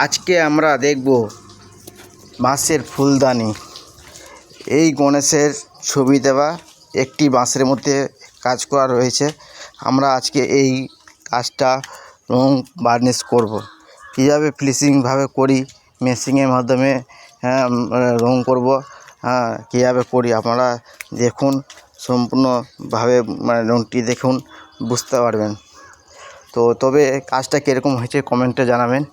আজকে আমরা দেখব বাঁশের ফুলদানি। এই গণেশের ছবি দেওয়া একটি বাঁশের মধ্যে কাজ করা রয়েছে। আমরা আজকে এই কাজটা রং বার্নিশ করব। কীভাবে ফিনিশিংভাবে করি, মেশিনের মাধ্যমে রং করব, কীভাবে করি আপনারা দেখুন, সম্পূর্ণভাবে রংটি দেখুন, বুঝতে পারবেন। তো তবে কাজটা কীরকম হয়েছে কমেন্টে জানাবেন।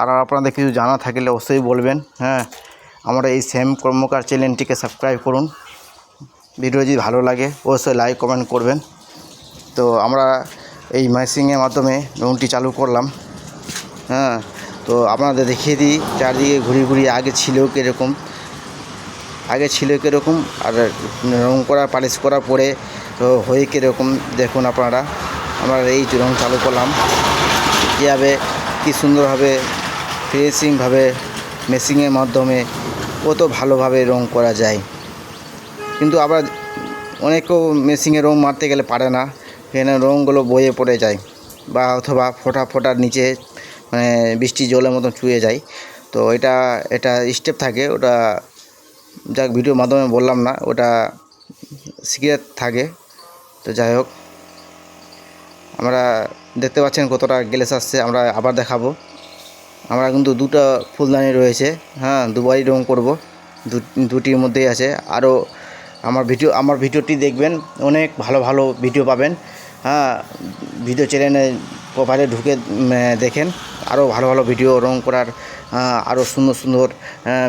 আর আপনাদের কিছু জানা থাকলে অবশ্যই বলবেন। আমরা এই শ্যাম কর্মকার চ্যানেলটিকে সাবস্ক্রাইব করুন। ভিডিও যদি ভালো লাগে অবশ্যই লাইক কমেন্ট করবেন। তো আমরা এই মেশিনের মাধ্যমে রংটি চালু করলাম। তো আপনাদের দেখিয়ে দিই চারদিকে ঘুরিয়ে আগে ছিল কীরকম, আর রং করা পালিশ করার পরে তো হয়ে কীরকম দেখুন আপনারা। আমরা এই রং চালু করলাম, কীভাবে কী সুন্দরভাবে ফিনিশিংভাবে মেশিনের মাধ্যমে কত ভালোভাবে রং করা যায়। কিন্তু আবার অনেকেও মেশিনে রং মারতে গেলে পারে না, এখানে রঙগুলো বয়ে পড়ে যায় বা অথবা ফোটার নিচে বৃষ্টি জলের মতন চুয়ে যায়। তো এটা স্টেপ থাকে, ওটা যাক ভিডিওর মাধ্যমে বললাম না, ওটা সিক্রেট থাকে। তো যাই হোক, আমরা দেখতে পাচ্ছেন কতটা গ্লেস আসছে। আমরা আবার দেখাবো। আমরা কিন্তু দুটো ফুলদানি রয়েছে, দুবারই রং করব, দুটির মধ্যেই আছে। আরও আমার ভিডিওটি দেখবেন, অনেক ভালো ভিডিও পাবেন। ভিডিও চ্যানেলে প্রোফাইলে ঢুকে দেখেন, আরও ভালো ভিডিও রং করার আরও সুন্দর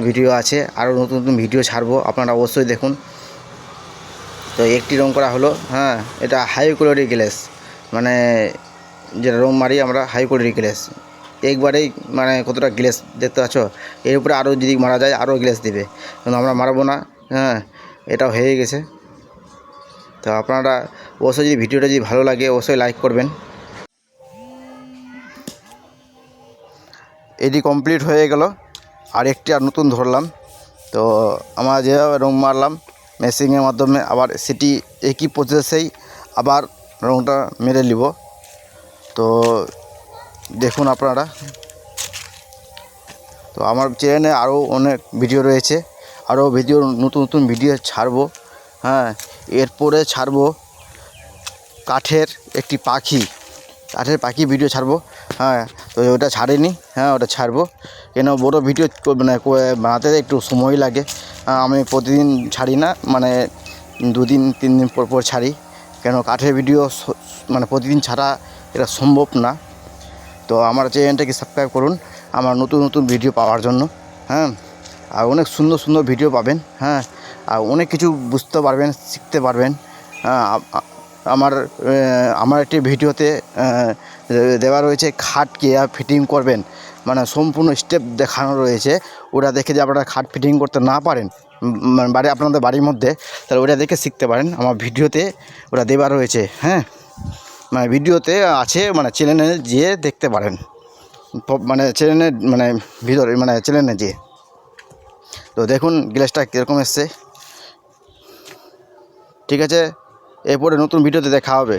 ভিডিও আছে। আরও নতুন ভিডিও ছাড়বো, আপনারা অবশ্যই দেখুন। তো একটি রং করা হলো, এটা হাই কোয়ালিটি গ্লেস, যেটা রং মারি আমরা হাই কোয়ালিটি গ্লেস। একবারেই কতটা গ্লেস দেখতে পাচ্ছ। এর উপরে আরও যদি মারা যায় আরও গ্লেস দিবে, কিন্তু আমরা মারবো না। এটাও হয়ে গেছে। তো আপনারা অবশ্যই যদি ভিডিওটা যদি ভালো লাগে অবশ্যই লাইক করবেন। এটি কমপ্লিট হয়ে গেল, আর নতুন ধরলাম। তো আমরা যেভাবে রং মারলাম মেশিনের মাধ্যমে, আবার সেটি একই প্রসেসেই আবার রংটা মেরে নিব। তো দেখুন আপনারা। তো আমার চ্যানেলে আরও অনেক ভিডিও রয়েছে, আরও নতুন ভিডিও ছাড়বো। এরপরে ছাড়বো কাঠের পাখি ভিডিও ছাড়বো। তো ওটা ছাড়িনি, ওটা ছাড়বো। কেন বড় ভিডিও বানাতে একটু সময় লাগে। আমি প্রতিদিন ছাড়ি না, 2-3 দিন পর ছাড়ি। কেন কাঠের ভিডিও প্রতিদিন ছাড়া এটা সম্ভব না। তো আমার চ্যানেলটাকে সাবস্ক্রাইব করুন আমার নতুন ভিডিও পাওয়ার জন্য। আর অনেক সুন্দর ভিডিও পাবেন। আর অনেক কিছু বুঝতে পারবেন, শিখতে পারবেন। আমার একটি ভিডিওতে দেওয়া রয়েছে খাট কীভাবে ফিটিং করবেন, সম্পূর্ণ স্টেপ দেখানো রয়েছে। ওটা দেখে যে আপনারা খাট ফিটিং করতে না পারেন আপনাদের বাড়ির মধ্যে, তাহলে ওটা দেখে শিখতে পারেন। আমার ভিডিওতে ওটা দেওয়া রয়েছে। ভিডিওতে আছে, চ্যানেলে যেয়ে দেখতে পারেন, চ্যানেলের ভিতরে চ্যানেলে যেয়ে। তো দেখুন গ্লাসটা কীরকম এসছে। ঠিক আছে, এরপরে নতুন ভিডিওতে দেখা হবে।